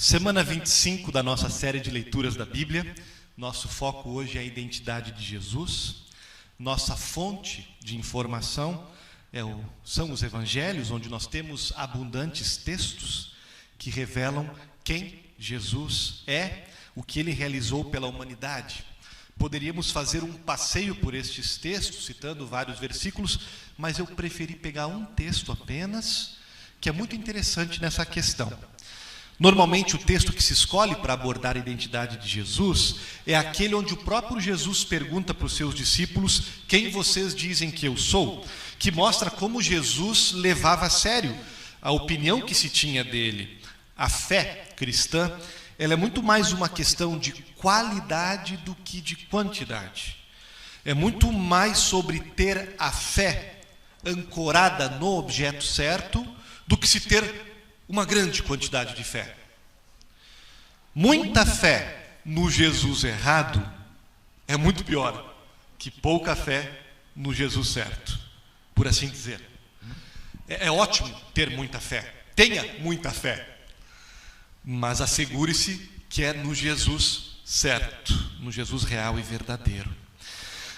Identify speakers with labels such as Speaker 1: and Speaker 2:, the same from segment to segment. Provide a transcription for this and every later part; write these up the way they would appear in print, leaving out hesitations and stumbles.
Speaker 1: Semana 25 da nossa série de leituras da Bíblia. Nosso foco hoje é a identidade de Jesus. Nossa fonte de informação são os evangelhos, onde nós temos abundantes textos que revelam quem Jesus é, o que ele realizou pela humanidade. Poderíamos fazer um passeio por estes textos, citando vários versículos, mas eu preferi pegar um texto apenas, que é muito interessante nessa questão. Normalmente o texto que se escolhe para abordar a identidade de Jesus é aquele onde o próprio Jesus pergunta para os seus discípulos: quem vocês dizem que eu sou? Que mostra como Jesus levava a sério a opinião que se tinha dele. A fé cristã, ela é muito mais uma questão de qualidade do que de quantidade. É muito mais sobre ter a fé ancorada no objeto certo do que se ter uma grande quantidade de fé. Muita fé no Jesus errado é muito pior que pouca fé no Jesus certo, por assim dizer. É ótimo ter muita fé, tenha muita fé, mas assegure-se que é no Jesus certo, no Jesus real e verdadeiro.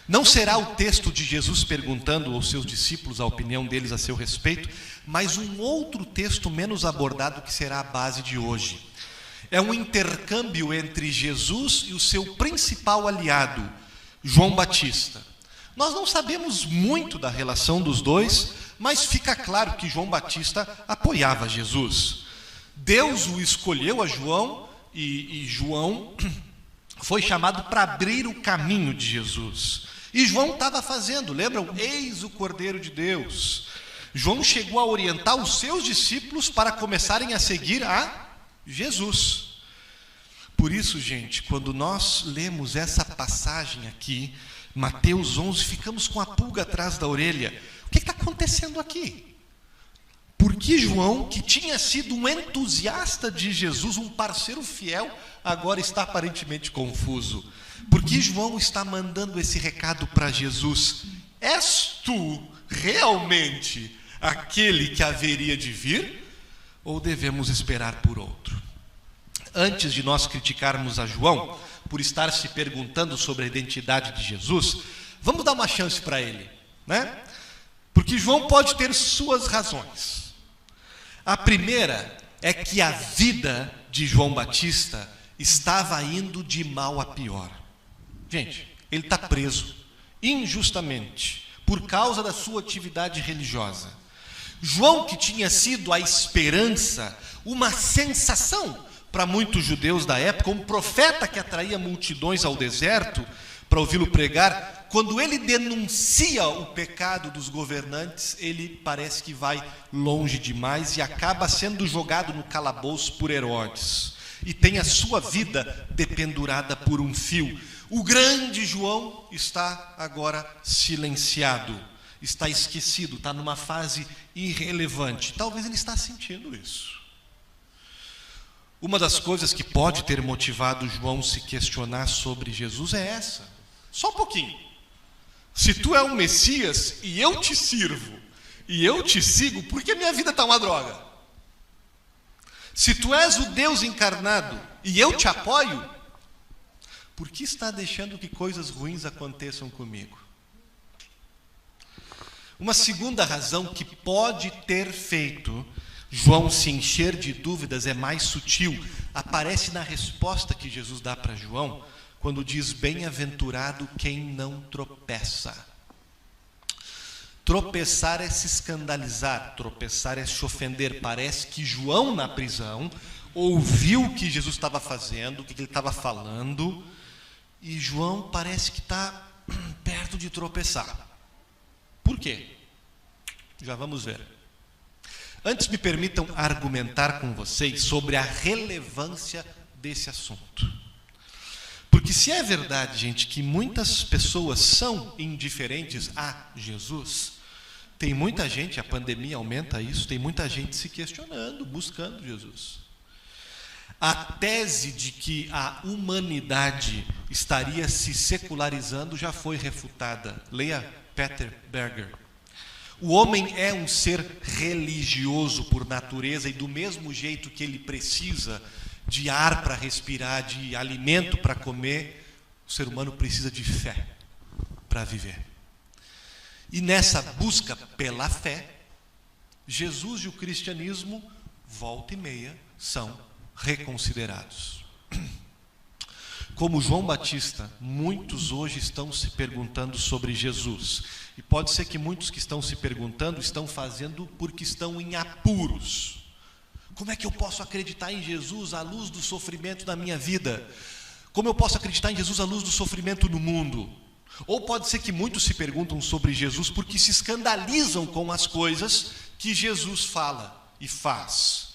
Speaker 1: Não será o texto de Jesus perguntando aos seus discípulos a opinião deles a seu respeito, mas um outro texto menos abordado que será a base de hoje. É um intercâmbio entre Jesus e o seu principal aliado, João Batista. Nós não sabemos muito da relação dos dois, mas fica claro que João Batista apoiava Jesus. Deus o escolheu a João e João foi chamado para abrir o caminho de Jesus. E João estava fazendo, lembram? Eis o Cordeiro de Deus. João chegou a orientar os seus discípulos para começarem a seguir a Jesus. Por isso, gente, quando nós lemos essa passagem aqui, Mateus 11, ficamos com a pulga atrás da orelha. O que está acontecendo aqui? Porque João, que tinha sido um entusiasta de Jesus, um parceiro fiel, agora está aparentemente confuso. Porque João está mandando esse recado para Jesus: és tu realmente aquele que haveria de vir? Ou devemos esperar por outro? Antes de nós criticarmos a João por estar se perguntando sobre a identidade de Jesus, vamos dar uma chance para ele, né? Porque João pode ter suas razões. A primeira é que a vida de João Batista estava indo de mal a pior. Gente, ele está preso injustamente por causa da sua atividade religiosa. João, que tinha sido a esperança, uma sensação para muitos judeus da época, um profeta que atraía multidões ao deserto para ouvi-lo pregar, quando ele denuncia o pecado dos governantes, ele parece que vai longe demais e acaba sendo jogado no calabouço por Herodes. E tem a sua vida dependurada por um fio. O grande João está agora silenciado, está esquecido, está numa fase irrelevante. Talvez ele está sentindo isso. Uma das coisas que pode ter motivado João se questionar sobre Jesus é essa. Só um pouquinho. Se tu é o Messias e eu te sirvo, e eu te sigo, por que minha vida está uma droga? Se tu és o Deus encarnado e eu te apoio, por que está deixando que coisas ruins aconteçam comigo? Uma segunda razão que pode ter feito João se encher de dúvidas é mais sutil. Aparece na resposta que Jesus dá para João, quando diz: bem-aventurado quem não tropeça. Tropeçar é se escandalizar, tropeçar é se ofender. Parece que João, na prisão, ouviu o que Jesus estava fazendo, o que ele estava falando, e João parece que está perto de tropeçar. Por quê? Já vamos ver. Antes, me permitam argumentar com vocês sobre a relevância desse assunto. Porque se é verdade, gente, que muitas pessoas são indiferentes a Jesus, tem muita gente, a pandemia aumenta isso, tem muita gente se questionando, buscando Jesus. A tese de que a humanidade estaria se secularizando já foi refutada. Leia Peter Berger. O homem é um ser religioso por natureza e do mesmo jeito que ele precisa de ar para respirar, de alimento para comer, o ser humano precisa de fé para viver. E nessa busca pela fé, Jesus e o cristianismo, volta e meia, são reconsiderados. Como João Batista, muitos hoje estão se perguntando sobre Jesus. E pode ser que muitos que estão se perguntando estão fazendo porque estão em apuros. Como é que eu posso acreditar em Jesus à luz do sofrimento da minha vida? Como eu posso acreditar em Jesus à luz do sofrimento no mundo? Ou pode ser que muitos se perguntam sobre Jesus porque se escandalizam com as coisas que Jesus fala e faz.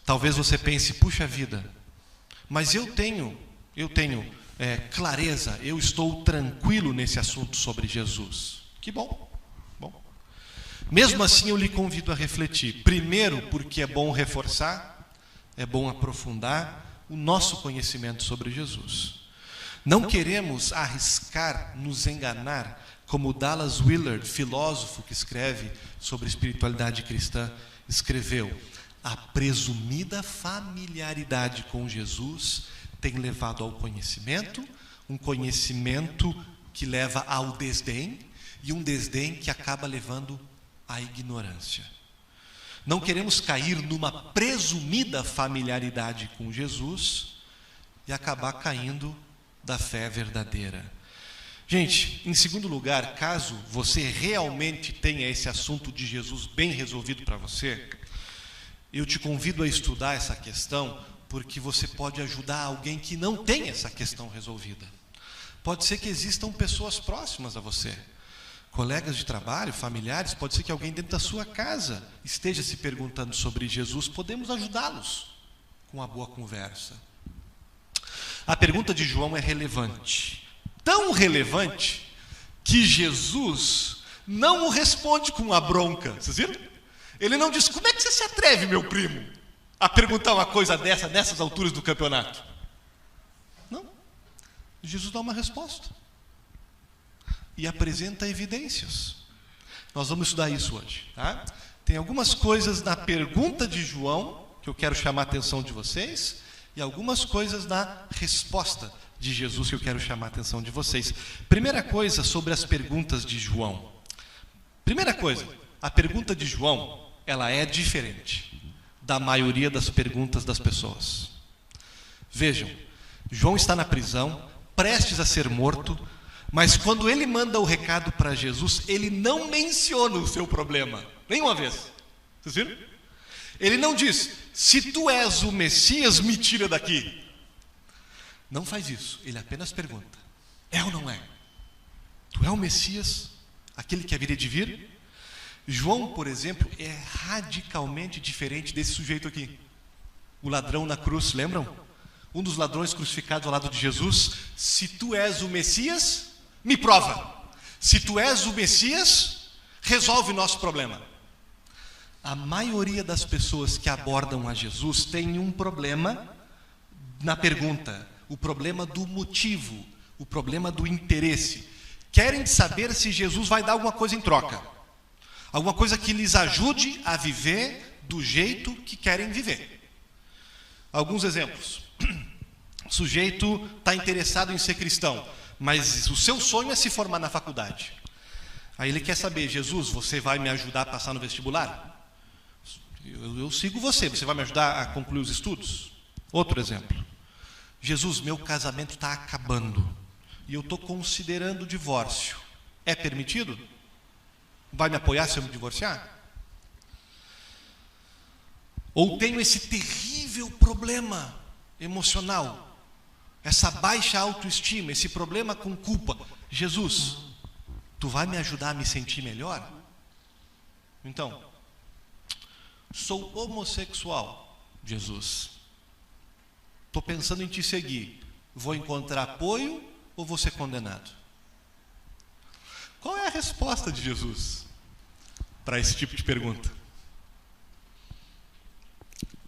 Speaker 1: Talvez você pense, puxa vida, mas eu tenho clareza, eu estou tranquilo nesse assunto sobre Jesus. Que bom. Mesmo assim, eu lhe convido a refletir. Primeiro, porque é bom reforçar, é bom aprofundar o nosso conhecimento sobre Jesus. Não queremos arriscar nos enganar, como Dallas Willard, filósofo que escreve sobre espiritualidade cristã, escreveu: a presumida familiaridade com Jesus tem levado ao conhecimento, um conhecimento que leva ao desdém, e um desdém que acaba levando à ignorância. Não queremos cair numa presumida familiaridade com Jesus e acabar caindo da fé verdadeira. Gente, em segundo lugar, caso você realmente tenha esse assunto de Jesus bem resolvido para você, eu te convido a estudar essa questão, porque você pode ajudar alguém que não tem essa questão resolvida. Pode ser que existam pessoas próximas a você, colegas de trabalho, familiares, pode ser que alguém dentro da sua casa esteja se perguntando sobre Jesus. Podemos ajudá-los com uma boa conversa. A pergunta de João é relevante, tão relevante que Jesus não o responde com uma bronca. Vocês viram? Ele não diz: como é que você se atreve, meu primo, a perguntar uma coisa dessa nessas alturas do campeonato? Não. Jesus dá uma resposta e apresenta evidências. Nós vamos estudar isso hoje, tá? Tem algumas coisas na pergunta de João que eu quero chamar a atenção de vocês, e algumas coisas na resposta de Jesus que eu quero chamar a atenção de vocês. Primeira coisa sobre as perguntas de João. Primeira coisa, a pergunta de João, ela é diferente da maioria das perguntas das pessoas. Vejam, João está na prisão, prestes a ser morto, mas quando ele manda o recado para Jesus, ele não menciona o seu problema, nenhuma vez. Vocês viram? Ele não diz: se tu és o Messias, me tira daqui. Não faz isso, ele apenas pergunta: é ou não é? Tu é o Messias, aquele que haveria de vir? João, por exemplo, é radicalmente diferente desse sujeito aqui, o ladrão na cruz, lembram? Um dos ladrões crucificados ao lado de Jesus: se tu és o Messias, me prova. Se tu és o Messias, resolve o nosso problema. A maioria das pessoas que abordam a Jesus tem um problema na pergunta, o problema do motivo, o problema do interesse. Querem saber se Jesus vai dar alguma coisa em troca, alguma coisa que lhes ajude a viver do jeito que querem viver. Alguns exemplos. O sujeito está interessado em ser cristão, mas o seu sonho é se formar na faculdade. Aí ele quer saber: Jesus, você vai me ajudar a passar no vestibular? Eu sigo você vai me ajudar a concluir os estudos? Outro exemplo: Jesus, meu casamento está acabando e eu estou considerando o divórcio. É permitido? Vai me apoiar se eu me divorciar? Ou tenho esse terrível problema emocional, essa baixa autoestima, esse problema com culpa. Jesus, tu vai me ajudar a me sentir melhor? Então, sou homossexual, Jesus, estou pensando em te seguir, vou encontrar apoio ou vou ser condenado? Qual é a resposta de Jesus para esse tipo de pergunta?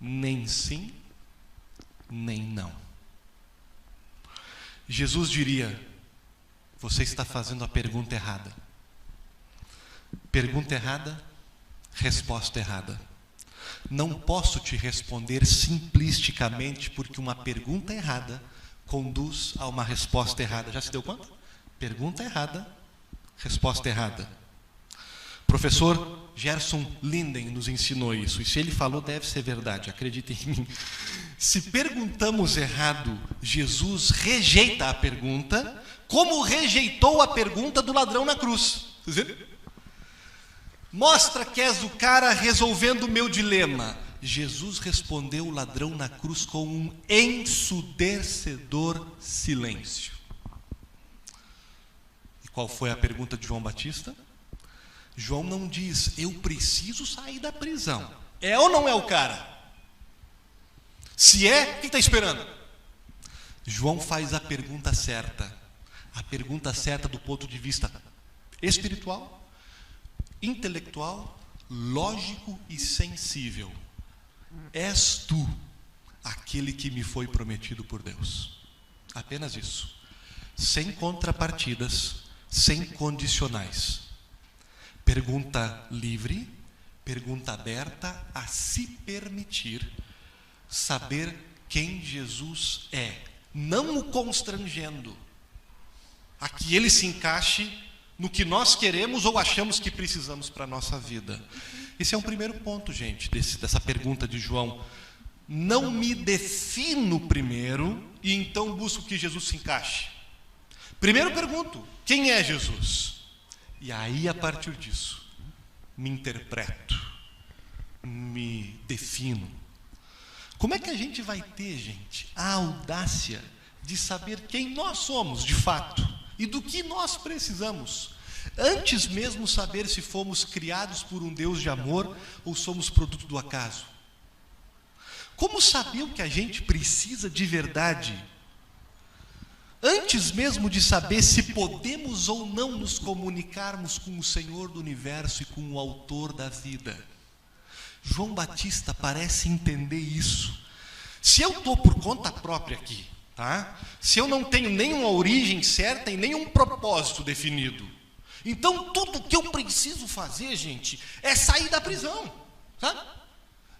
Speaker 1: Nem sim, nem não. Jesus diria: você está fazendo a pergunta errada. Pergunta errada, resposta errada. Não posso te responder simplisticamente, porque uma pergunta errada conduz a uma resposta errada. Já se deu conta? Pergunta errada, resposta errada. Professor Gerson Linden nos ensinou isso, e se ele falou deve ser verdade, acreditem em mim. Se perguntamos errado, Jesus rejeita a pergunta, como rejeitou a pergunta do ladrão na cruz. Vocês viram? Mostra que és o cara resolvendo o meu dilema. Jesus respondeu o ladrão na cruz com um ensurdecedor silêncio. E qual foi a pergunta de João Batista? João não diz, eu preciso sair da prisão. É ou não é o cara? Se é, o que está esperando? João faz a pergunta certa. A pergunta certa do ponto de vista espiritual, intelectual, lógico e sensível. És tu aquele que me foi prometido por Deus? Apenas isso. Sem contrapartidas, sem condicionais. Pergunta livre, pergunta aberta a se permitir saber quem Jesus é, não o constrangendo a que ele se encaixe no que nós queremos ou achamos que precisamos para a nossa vida. Esse é um primeiro ponto, gente, dessa pergunta de João. Não me defino primeiro e então busco que Jesus se encaixe. Primeiro pergunto, quem é Jesus? E aí, a partir disso, me interpreto, me defino. Como é que a gente vai ter, gente, a audácia de saber quem nós somos, de fato, e do que nós precisamos, antes mesmo saber se fomos criados por um Deus de amor ou somos produto do acaso? Como saber o que a gente precisa de verdade, antes mesmo de saber se podemos ou não nos comunicarmos com o Senhor do Universo e com o Autor da vida? João Batista parece entender isso. Se eu estou por conta própria aqui, tá? Se eu não tenho nenhuma origem certa e nenhum propósito definido, então tudo que eu preciso fazer, gente, é sair da prisão, sabe?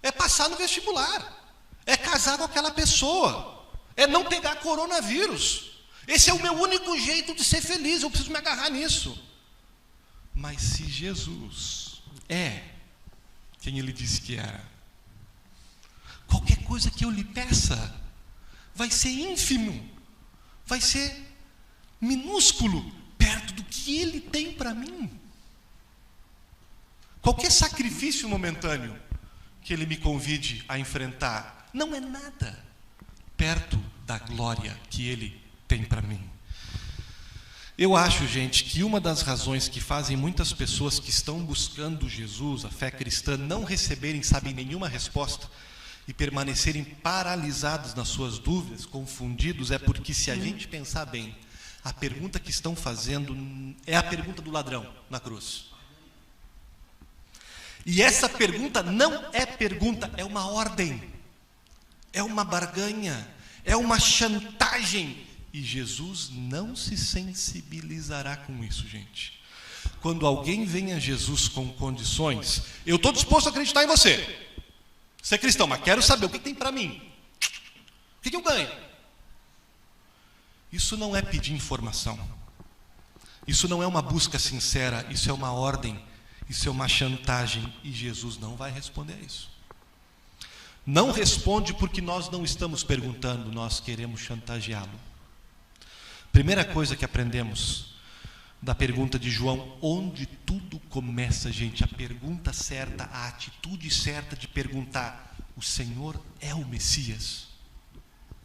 Speaker 1: É passar no vestibular, é casar com aquela pessoa, é não pegar coronavírus. Esse é o meu único jeito de ser feliz, eu preciso me agarrar nisso. Mas se Jesus é quem ele disse que era, qualquer coisa que eu lhe peça vai ser ínfimo, vai ser minúsculo perto do que ele tem para mim. Qualquer sacrifício momentâneo que ele me convide a enfrentar não é nada perto da glória que ele tem para mim. Eu acho, gente, que uma das razões que fazem muitas pessoas que estão buscando Jesus, a fé cristã, não receberem, sabem, nenhuma resposta e permanecerem paralisados nas suas dúvidas, confundidos, é porque, se a gente pensar bem, a pergunta que estão fazendo é a pergunta do ladrão na cruz. E essa pergunta não é pergunta, é uma ordem, é uma barganha, é uma chantagem. E Jesus não se sensibilizará com isso, gente. Quando alguém vem a Jesus com condições, eu estou disposto a acreditar em você. Você é cristão, mas quero saber o que tem para mim. O que eu ganho? Isso não é pedir informação. Isso não é uma busca sincera. Isso é uma ordem. Isso é uma chantagem. E Jesus não vai responder a isso. Não responde porque nós não estamos perguntando, nós queremos chantageá-lo. Primeira coisa que aprendemos da pergunta de João, onde tudo começa, gente, a pergunta certa, a atitude certa de perguntar, o Senhor é o Messias?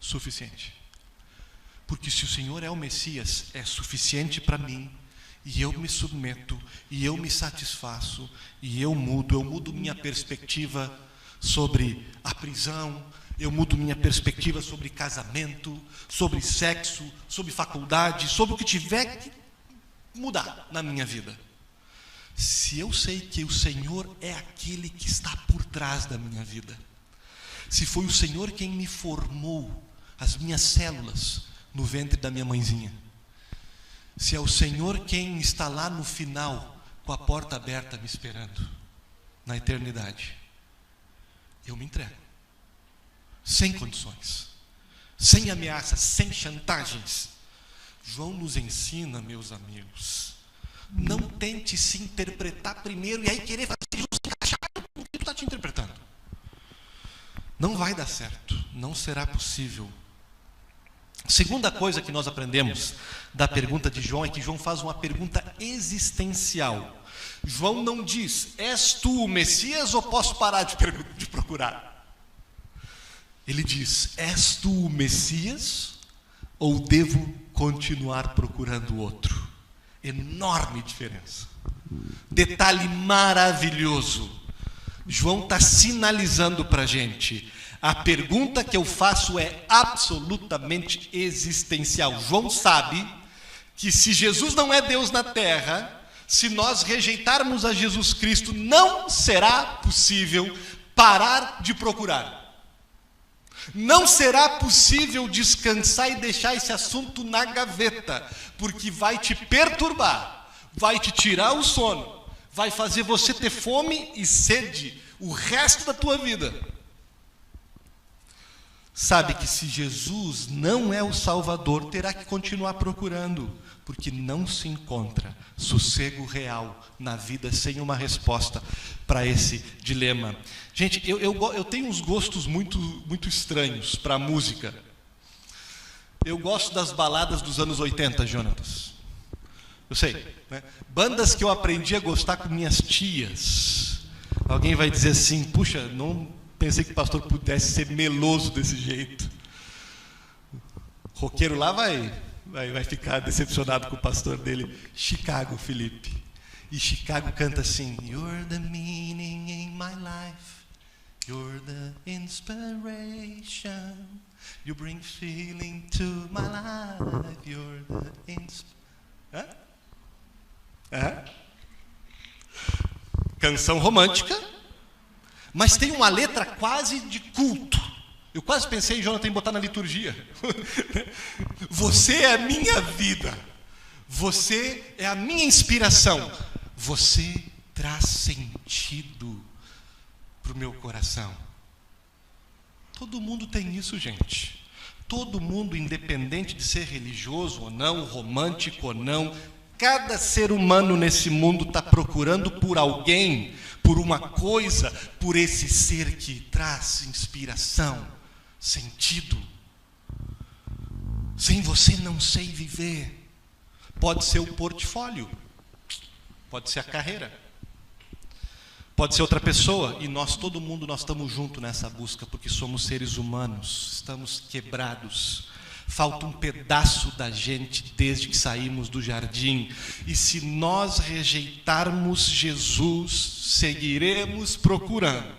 Speaker 1: Suficiente. Porque se o Senhor é o Messias, é suficiente para mim, e eu me submeto, e eu me satisfaço, e eu mudo minha perspectiva sobre a prisão, eu mudo minha perspectiva sobre casamento, sobre sexo, sobre faculdade, sobre o que tiver que mudar na minha vida. Se eu sei que o Senhor é aquele que está por trás da minha vida, se foi o Senhor quem me formou as minhas células no ventre da minha mãezinha, se é o Senhor quem está lá no final com a porta aberta me esperando na eternidade, eu me entrego. Sem condições, sem ameaças, sem chantagens. João nos ensina, meus amigos, não tente se interpretar primeiro e aí querer fazer Jesus se encaixar com o que tu está te interpretando. Não vai dar certo, não será possível. Segunda coisa que nós aprendemos da pergunta de João é que João faz uma pergunta existencial. João não diz, és tu o Messias ou posso parar de procurar? Ele diz, és tu o Messias ou devo continuar procurando outro? Enorme diferença. Detalhe maravilhoso. João está sinalizando para a gente. A pergunta que eu faço é absolutamente existencial. João sabe que se Jesus não é Deus na terra, se nós rejeitarmos a Jesus Cristo, não será possível parar de procurar. Não será possível descansar e deixar esse assunto na gaveta, porque vai te perturbar, vai te tirar o sono, vai fazer você ter fome e sede o resto da tua vida. Sabe que se Jesus não é o Salvador, terá que continuar procurando, porque não se encontra sossego real na vida sem uma resposta para esse dilema. Gente, eu tenho uns gostos muito estranhos para música. Eu gosto das baladas dos anos 80, Jonatas. Eu sei, né? Bandas que eu aprendi a gostar com minhas tias. Alguém vai dizer assim, puxa, não pensei que o pastor pudesse ser meloso desse jeito. O roqueiro lá vai ficar decepcionado com o pastor dele. Chicago, Felipe. E Chicago canta assim, You're the meaning in my life, you're the inspiration, you bring feeling to my life, you're the inspiration. Canção romântica, mas tem uma letra quase de culto. Eu quase pensei em Jonathan botar na liturgia. Você é a minha vida, você é a minha inspiração, você traz sentido para o meu coração. Todo mundo tem isso, gente. Todo mundo, independente de ser religioso ou não, romântico ou não, cada ser humano nesse mundo está procurando por alguém, por uma coisa, por esse ser que traz inspiração, sentido. Sem você não sei viver. Pode ser o portfólio, pode ser a carreira, pode ser outra pessoa, e todo mundo estamos juntos nessa busca, porque somos seres humanos, estamos quebrados. Falta um pedaço da gente desde que saímos do jardim. E se nós rejeitarmos Jesus, seguiremos procurando.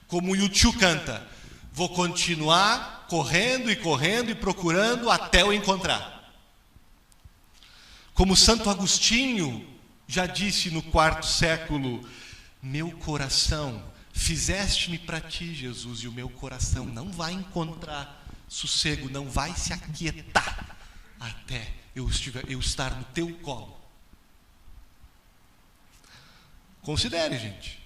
Speaker 1: Como o U2 canta, vou continuar correndo e correndo e procurando até eu encontrar. Como Santo Agostinho já disse no IV século, meu coração, fizeste-me para ti, Jesus, e o meu coração não vai encontrar sossego, não vai se aquietar até eu estar no teu colo. Considere, gente.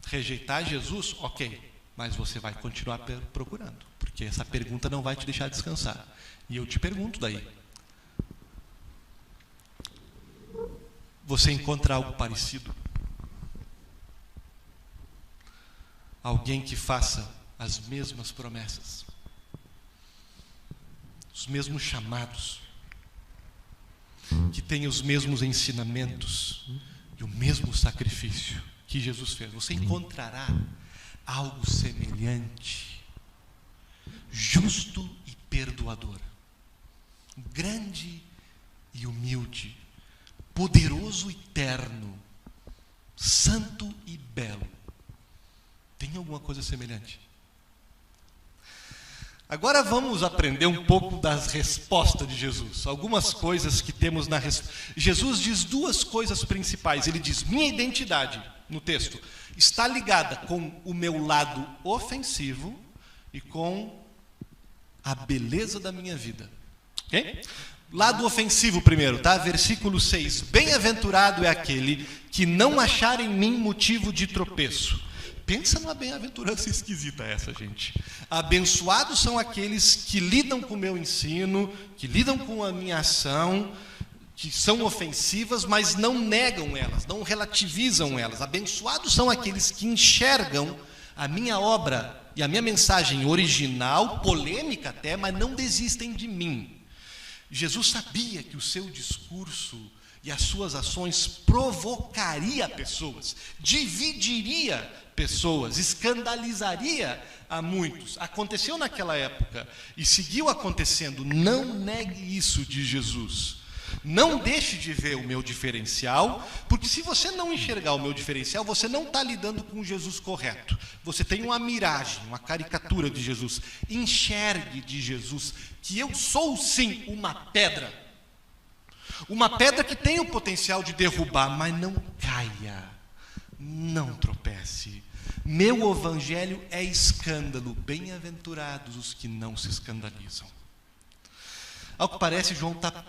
Speaker 1: Rejeitar Jesus, ok, mas você vai continuar procurando, porque essa pergunta não vai te deixar descansar. E eu te pergunto daí, você encontra algo parecido? Alguém que faça as mesmas promessas, os mesmos chamados, que tenha os mesmos ensinamentos e o mesmo sacrifício que Jesus fez. Você encontrará algo semelhante, justo e perdoador, grande e humilde, poderoso e terno, santo e belo. Tem alguma coisa semelhante? Agora vamos aprender um pouco das respostas de Jesus. Algumas coisas que temos na resposta. Jesus diz duas coisas principais. Ele diz, minha identidade, no texto, está ligada com o meu lado ofensivo e com a beleza da minha vida. Ok? Lado ofensivo primeiro, tá? Versículo 6. Bem-aventurado é aquele que não achar em mim motivo de tropeço. Pensa numa bem-aventurança esquisita essa, gente. Abençoados são aqueles que lidam com o meu ensino, que lidam com a minha ação, que são ofensivas, mas não negam elas, não relativizam elas. Abençoados são aqueles que enxergam a minha obra e a minha mensagem original, polêmica até, mas não desistem de mim. Jesus sabia que o seu discurso e as suas ações provocaria pessoas, dividiria pessoas, escandalizaria a muitos. Aconteceu naquela época e seguiu acontecendo. Não negue isso de Jesus. Não deixe de ver o meu diferencial, porque se você não enxergar o meu diferencial, você não está lidando com o Jesus correto. Você tem uma miragem, uma caricatura de Jesus. Enxergue de Jesus que eu sou sim uma pedra. Uma pedra que tem o potencial de derrubar, mas não caia, não tropece. Meu evangelho é escândalo. Bem-aventurados os que não se escandalizam. Ao que parece, João está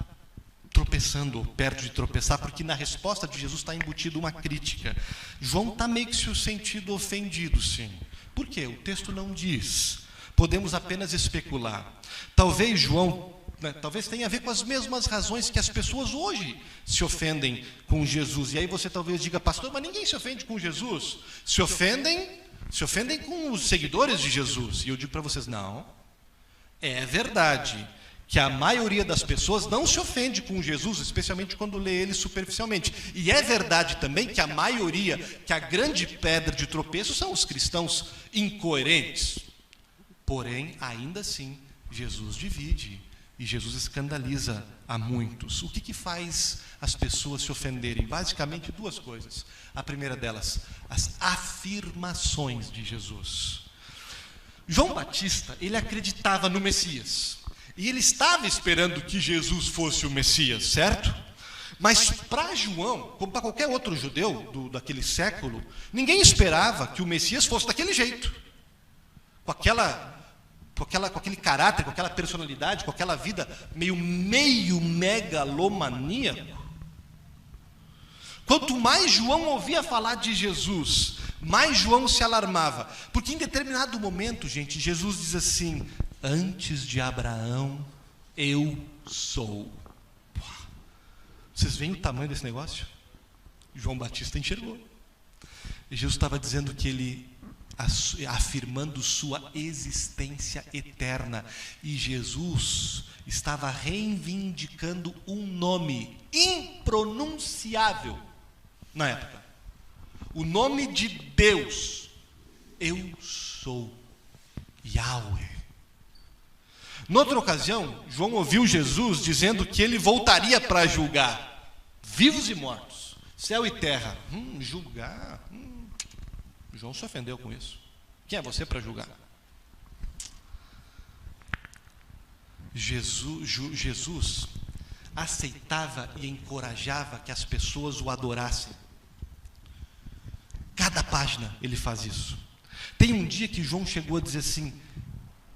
Speaker 1: tropeçando, ou perto de tropeçar, porque na resposta de Jesus está embutida uma crítica. João está meio que se sentindo ofendido, sim. Por quê? O texto não diz. Podemos apenas especular. Talvez João, talvez tenha a ver com as mesmas razões que as pessoas hoje se ofendem com Jesus. E aí você talvez diga, pastor, mas ninguém se ofende com Jesus. Se ofendem com os seguidores de Jesus. E eu digo para vocês, não. É verdade que a maioria das pessoas não se ofende com Jesus, especialmente quando lê ele superficialmente. E é verdade também que a maioria, que a grande pedra de tropeço são os cristãos incoerentes. Porém, ainda assim, Jesus divide e Jesus escandaliza a muitos. O que faz as pessoas se ofenderem? Basicamente duas coisas. A primeira delas, as afirmações de Jesus. João Batista, ele acreditava no Messias. E ele estava esperando que Jesus fosse o Messias, certo? Mas para João, como para qualquer outro judeu daquele século, ninguém esperava que o Messias fosse daquele jeito. Com aquele caráter, com aquela personalidade, com aquela vida meio megalomaníaco. Quanto mais João ouvia falar de Jesus, mais João se alarmava. Porque em determinado momento, gente, Jesus diz assim: antes de Abraão, eu sou. Vocês veem o tamanho desse negócio? João Batista enxergou. E Jesus estava dizendo que ele, afirmando sua existência eterna. E Jesus estava reivindicando um nome impronunciável na época. O nome de Deus. Eu sou Yahweh. Noutra ocasião, João ouviu Jesus dizendo que ele voltaria para julgar vivos e mortos, céu e terra. Julgar? João se ofendeu com isso. Quem é você para julgar? Jesus aceitava e encorajava que as pessoas o adorassem. Cada página ele faz isso. Tem um dia que João chegou a dizer assim: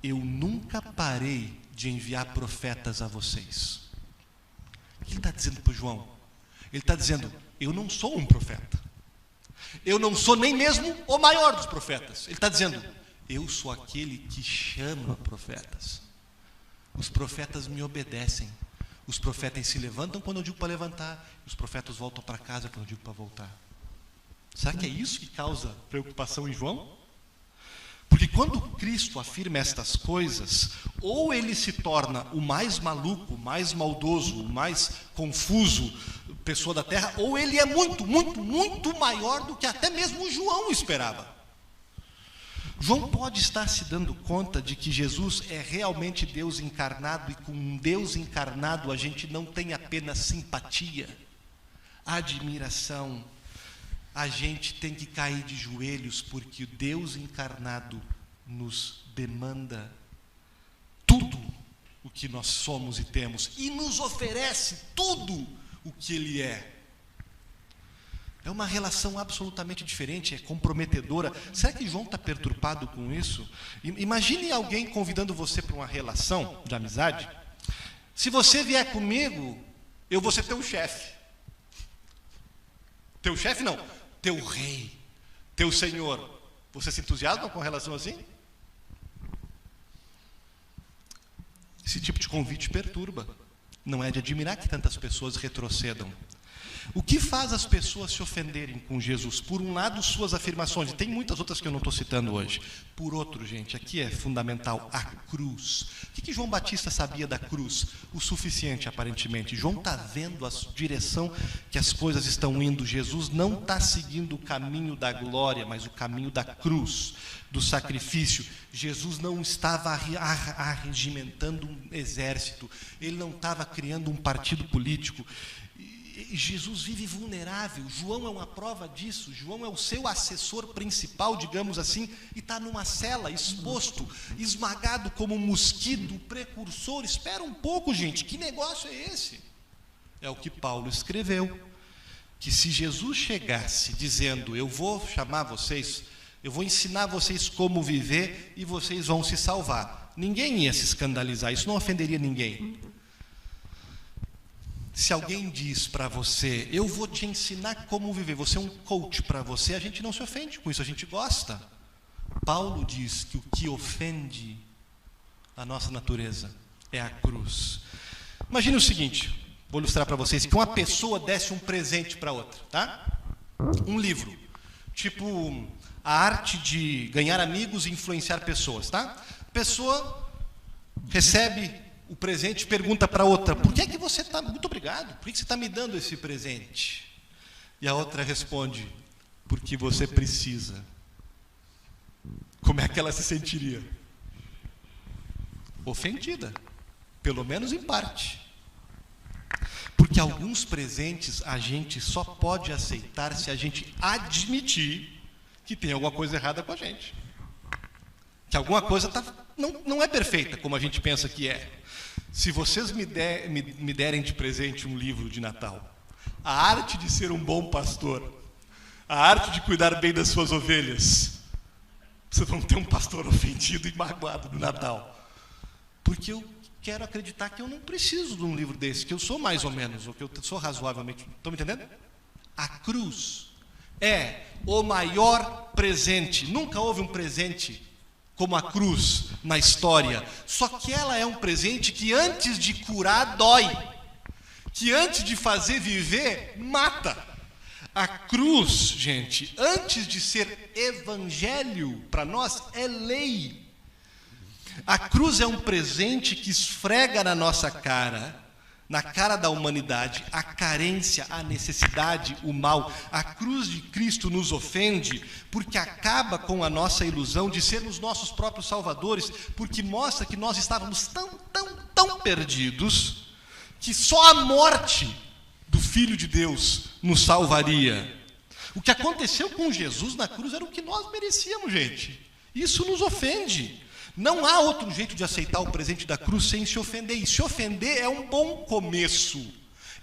Speaker 1: eu nunca parei de enviar profetas a vocês. O que ele está dizendo para João? Ele está dizendo, eu não sou um profeta. Eu não sou nem mesmo o maior dos profetas. Ele está dizendo, eu sou aquele que chama profetas. Os profetas me obedecem. Os profetas se levantam quando eu digo para levantar. Os profetas voltam para casa quando eu digo para voltar. Será que é isso que causa preocupação em João? Porque quando Cristo afirma estas coisas, ou ele se torna o mais maluco, o mais maldoso, o mais confuso pessoa da terra, ou ele é muito, muito, muito maior do que até mesmo João esperava. João pode estar se dando conta de que Jesus é realmente Deus encarnado, e com um Deus encarnado a gente não tem apenas simpatia, admiração. A gente tem que cair de joelhos, porque o Deus encarnado nos demanda tudo o que nós somos e temos, e nos oferece tudo o que Ele é. É uma relação absolutamente diferente, é comprometedora. Será que João está perturbado com isso? Imagine alguém convidando você para uma relação de amizade. Se você vier comigo, eu vou ser teu chefe. Teu chefe não. Teu rei, teu senhor. Você se entusiasma com relação assim? Esse tipo de convite perturba. Não é de admirar que tantas pessoas retrocedam. O que faz as pessoas se ofenderem com Jesus? Por um lado, suas afirmações, e tem muitas outras que eu não estou citando hoje. Por outro, gente, aqui é fundamental, a cruz. O que João Batista sabia da cruz? O suficiente, aparentemente. João está vendo a direção que as coisas estão indo. Jesus não está seguindo o caminho da glória, mas o caminho da cruz, do sacrifício. Jesus não estava arregimentando um exército, ele não estava criando um partido político. Jesus vive vulnerável. João é uma prova disso. João é o seu assessor principal, digamos assim, e está numa cela, exposto, esmagado como um mosquito, precursor. Espera um pouco, gente, que negócio é esse? É o que Paulo escreveu, que se Jesus chegasse dizendo, eu vou chamar vocês, eu vou ensinar vocês como viver e vocês vão se salvar, ninguém ia se escandalizar, isso não ofenderia ninguém. Se alguém diz para você, eu vou te ensinar como viver, você é um coach para você, a gente não se ofende com isso, a gente gosta. Paulo diz que o que ofende a nossa natureza é a cruz. Imagine o seguinte, vou ilustrar para vocês, que uma pessoa desse um presente para outra, tá? Um livro, tipo a arte de ganhar amigos e influenciar pessoas, tá? A pessoa recebe o presente, pergunta para a outra, por que você está, muito obrigado, por que você está me dando esse presente? E a outra responde, porque você precisa. Como é que ela se sentiria? Ofendida, pelo menos em parte. Porque alguns presentes a gente só pode aceitar se a gente admitir que tem alguma coisa errada com a gente. Que alguma coisa não é perfeita como a gente pensa que é. Se vocês me derem de presente um livro de Natal, A Arte de Ser um Bom Pastor, A Arte de Cuidar Bem das Suas Ovelhas, vocês vão ter um pastor ofendido e magoado no Natal. Porque eu quero acreditar que eu não preciso de um livro desse, que eu sou mais ou menos, ou que eu sou razoavelmente... Estão me entendendo? A cruz é o maior presente. Nunca houve um presente como a cruz na história, só que ela é um presente que antes de curar dói, que antes de fazer viver mata. A cruz, gente, antes de ser evangelho para nós é lei. A cruz é um presente que esfrega na nossa cara, na cara da humanidade, a carência, a necessidade, o mal. A cruz de Cristo nos ofende porque acaba com a nossa ilusão de sermos nossos próprios salvadores, porque mostra que nós estávamos tão perdidos que só a morte do Filho de Deus nos salvaria. O que aconteceu com Jesus na cruz era o que nós merecíamos, gente. Isso nos ofende. Não há outro jeito de aceitar o presente da cruz sem se ofender. E se ofender é um bom começo.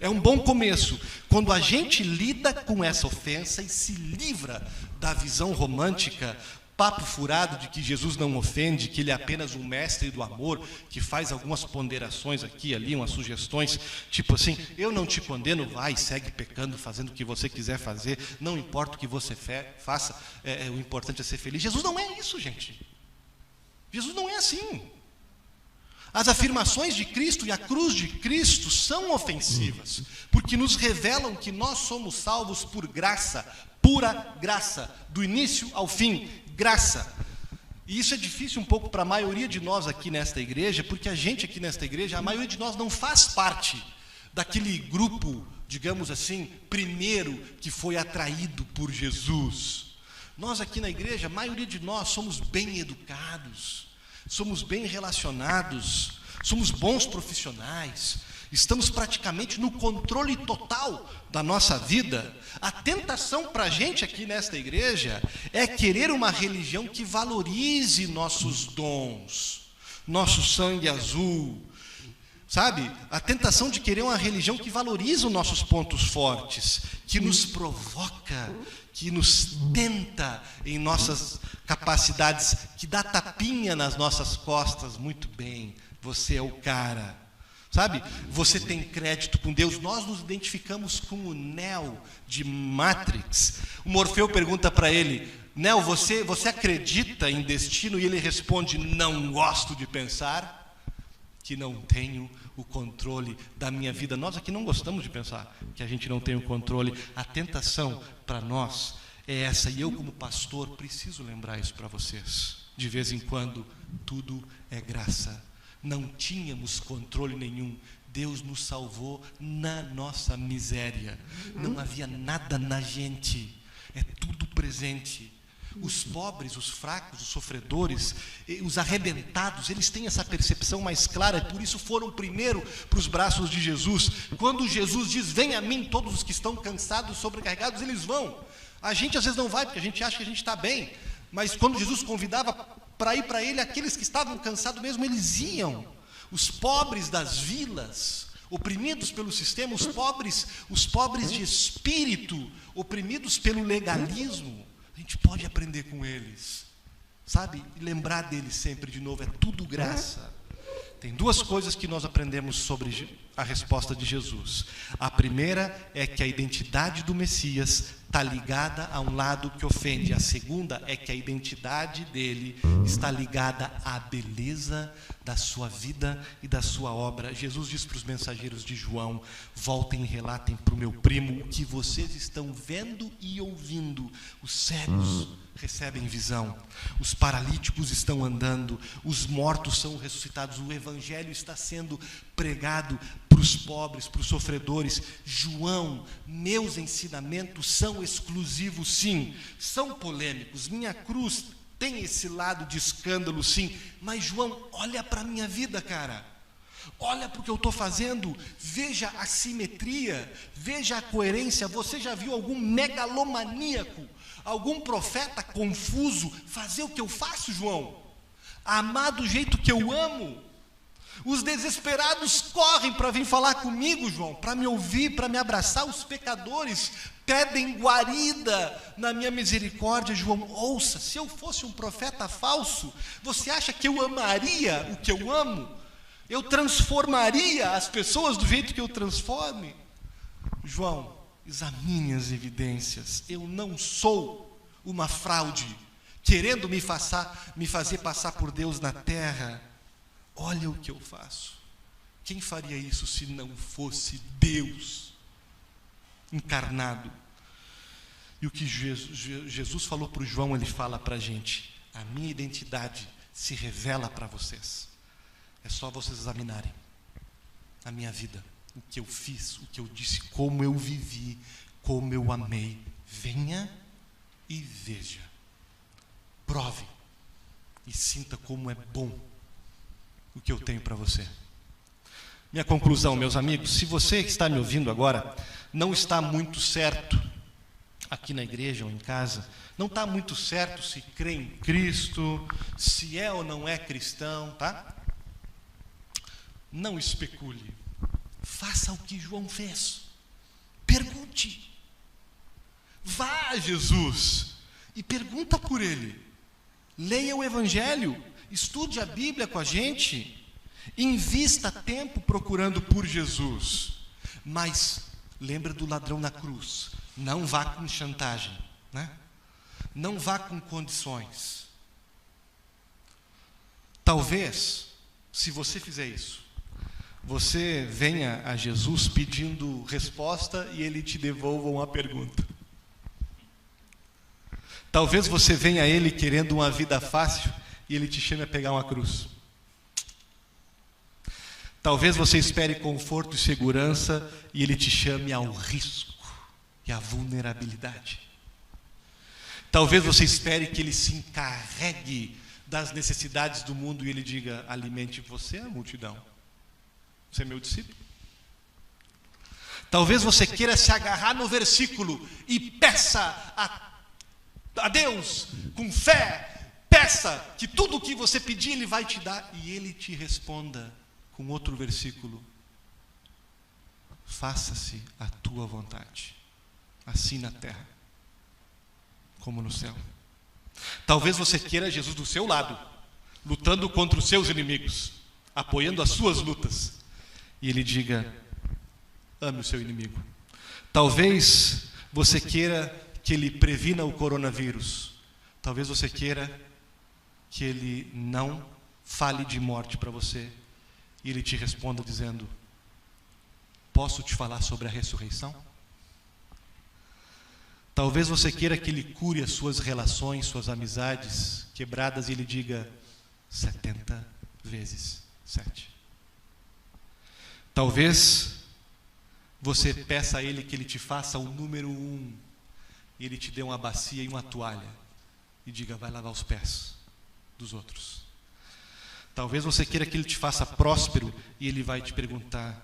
Speaker 1: É um bom começo. Quando a gente lida com essa ofensa e se livra da visão romântica, papo furado de que Jesus não ofende, que ele é apenas um mestre do amor, que faz algumas ponderações aqui e ali, umas sugestões, tipo assim, eu não te condeno, vai, segue pecando, fazendo o que você quiser fazer, não importa o que você faça, o importante é ser feliz. Jesus não é isso, gente. Jesus não é assim. As afirmações de Cristo e a cruz de Cristo são ofensivas, porque nos revelam que nós somos salvos por graça, pura graça, do início ao fim, graça. E isso é difícil um pouco para a maioria de nós aqui nesta igreja, porque a gente aqui nesta igreja, a maioria de nós não faz parte daquele grupo, digamos assim, primeiro que foi atraído por Jesus. Nós aqui na igreja, a maioria de nós somos bem educados, somos bem relacionados, somos bons profissionais, estamos praticamente no controle total da nossa vida. A tentação para a gente aqui nesta igreja é querer uma religião que valorize nossos dons, nosso sangue azul, sabe? A tentação de querer uma religião que valoriza os nossos pontos fortes, que nos provoca, que nos tenta em nossas capacidades, que dá tapinha nas nossas costas. Muito bem, você é o cara, sabe? Você tem crédito com Deus. Nós nos identificamos com o Neo de Matrix. O Morfeu pergunta para ele, Nel, você acredita em destino? E ele responde: não gosto de pensar que não tenho o controle da minha vida. Nós aqui não gostamos de pensar que a gente não tem o controle. A tentação para nós é essa, e eu como pastor preciso lembrar isso para vocês. De vez em quando, tudo é graça. Não tínhamos controle nenhum. Deus nos salvou na nossa miséria. Não havia nada na gente. É tudo presente. Os pobres, os fracos, os sofredores, os arrebentados, eles têm essa percepção mais clara, e por isso foram primeiro para os braços de Jesus. Quando Jesus diz: vem a mim todos os que estão cansados, sobrecarregados, eles vão. A gente às vezes não vai, porque a gente acha que a gente está bem, mas quando Jesus convidava para ir para ele, aqueles que estavam cansados mesmo, eles iam. Os pobres das vilas, oprimidos pelo sistema, os pobres de espírito, oprimidos pelo legalismo, a gente pode aprender com eles, sabe? E lembrar deles sempre de novo, é tudo graça. Tem duas coisas que nós aprendemos sobre a resposta de Jesus. A primeira é que a identidade do Messias está ligada a um lado que ofende. A segunda é que a identidade dele está ligada à beleza da sua vida e da sua obra. Jesus diz para os mensageiros de João: voltem e relatem para o meu primo o que vocês estão vendo e ouvindo. Os cegos recebem visão, os paralíticos estão andando, os mortos são ressuscitados, o evangelho está sendo pregado para os pobres, para os sofredores. João, meus ensinamentos são exclusivos, sim, são polêmicos, minha cruz tem esse lado de escândalo, sim, mas João, olha para a minha vida, cara, olha para o que eu estou fazendo, veja a simetria, veja a coerência. Você já viu algum megalomaníaco, algum profeta confuso fazer o que eu faço, João? Amar do jeito que eu amo. Os desesperados correm para vir falar comigo, João, para me ouvir, para me abraçar. Os pecadores pedem guarida na minha misericórdia, João. Ouça, se eu fosse um profeta falso, você acha que eu amaria o que eu amo? Eu transformaria as pessoas do jeito que eu transforme? João, examine as evidências. Eu não sou uma fraude, querendo me fazer passar por Deus na terra. Olha o que eu faço. Quem faria isso se não fosse Deus encarnado? E o que Jesus falou para o João, ele fala para a gente: a minha identidade se revela para vocês. É só vocês examinarem a minha vida, o que eu fiz, o que eu disse, como eu vivi, como eu amei. Venha e veja, prove e sinta como é bom o que eu tenho para você. Minha conclusão, meus amigos: se você que está me ouvindo agora não está muito certo aqui na igreja ou em casa, não está muito certo se crê em Cristo, se é ou não é cristão, tá? Não especule, faça o que João fez, pergunte, vá a Jesus e pergunta por ele, leia o evangelho, estude a Bíblia com a gente, invista tempo procurando por Jesus, mas lembre do ladrão na cruz, não vá com chantagem, né? Não vá com condições. Talvez, se você fizer isso, você venha a Jesus pedindo resposta e ele te devolva uma pergunta. Talvez você venha a ele querendo uma vida fácil e ele te chame a pegar uma cruz. Talvez você espere conforto e segurança e ele te chame ao risco e à vulnerabilidade. Talvez você espere que ele se encarregue das necessidades do mundo e ele diga: alimente você a multidão. Você é meu discípulo. Talvez você queira se agarrar no versículo e peça a Deus com fé, peça que tudo o que você pedir Ele vai te dar, e Ele te responda com outro versículo: faça-se a tua vontade, assim na terra como no céu. Talvez você queira Jesus do seu lado, lutando contra os seus inimigos, apoiando as suas lutas, e Ele diga: ame o seu inimigo. Talvez você queira que Ele previna o coronavírus, Talvez você queira que Ele não fale de morte para você e Ele te responda dizendo: posso te falar sobre a ressurreição? Talvez você queira que Ele cure as suas relações, suas amizades quebradas e Ele diga 70 vezes 7. Talvez você peça a Ele que Ele te faça o número 1 e Ele te dê uma bacia e uma toalha e diga: vai lavar os pés dos outros. Talvez você queira que Ele te faça próspero e Ele vai te perguntar: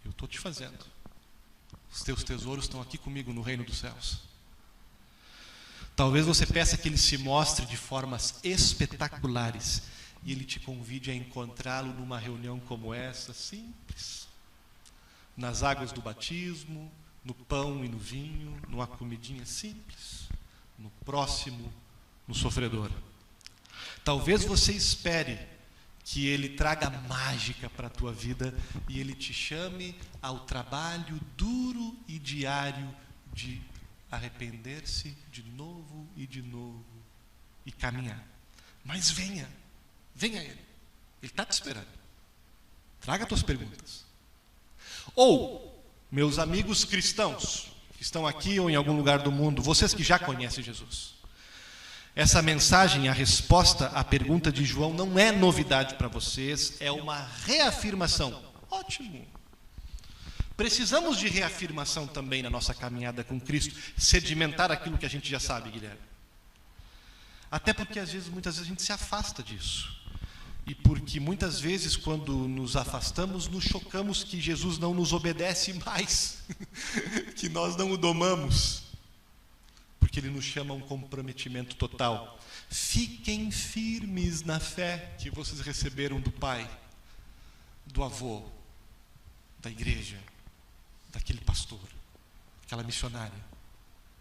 Speaker 1: eu estou te fazendo. Os teus tesouros estão aqui comigo no reino dos céus. Talvez você peça que Ele se mostre de formas espetaculares e Ele te convide a encontrá-lo numa reunião como essa, simples, nas águas do batismo, no pão e no vinho, numa comidinha simples, no próximo, no sofredor. Talvez você espere que Ele traga mágica para a tua vida e Ele te chame ao trabalho duro e diário de arrepender-se de novo e caminhar. Mas venha Ele está te esperando. Traga tuas perguntas. Ou, meus amigos cristãos, que estão aqui ou em algum lugar do mundo, vocês que já conhecem Jesus, essa mensagem, a resposta à pergunta de João, não é novidade para vocês, é uma reafirmação. Ótimo! Precisamos de reafirmação também na nossa caminhada com Cristo, sedimentar aquilo que a gente já sabe, Guilherme. Até porque muitas vezes a gente se afasta disso. E porque muitas vezes, quando nos afastamos, nos chocamos que Jesus não nos obedece mais, que nós não o domamos, porque Ele nos chama a um comprometimento total. Fiquem firmes na fé que vocês receberam do pai, do avô, da igreja, daquele pastor, daquela missionária.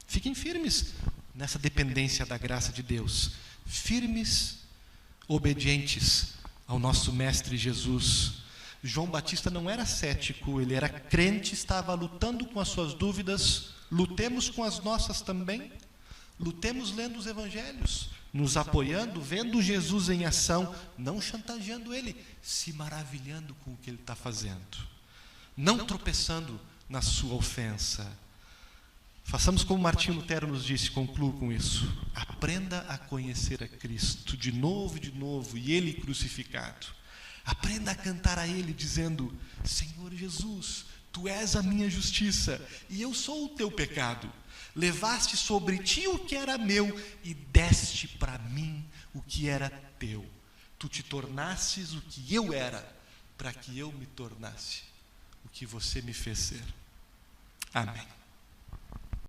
Speaker 1: Fiquem firmes nessa dependência da graça de Deus. Firmes, obedientes ao nosso Mestre Jesus. João Batista não era cético, ele era crente, estava lutando com as suas dúvidas. Lutemos com as nossas também. Lutemos lendo os evangelhos, nos apoiando, vendo Jesus em ação, não chantageando Ele, se maravilhando com o que Ele está fazendo, não tropeçando na sua ofensa. Façamos como Martinho Lutero nos disse, concluo com isso: aprenda a conhecer a Cristo de novo, e Ele crucificado. Aprenda a cantar a Ele dizendo: Senhor Jesus, Tu és a minha justiça e eu sou o teu pecado. Levaste sobre ti o que era meu e deste para mim o que era teu. Tu te tornasses o que eu era, para que eu me tornasse o que você me fez ser. Amém.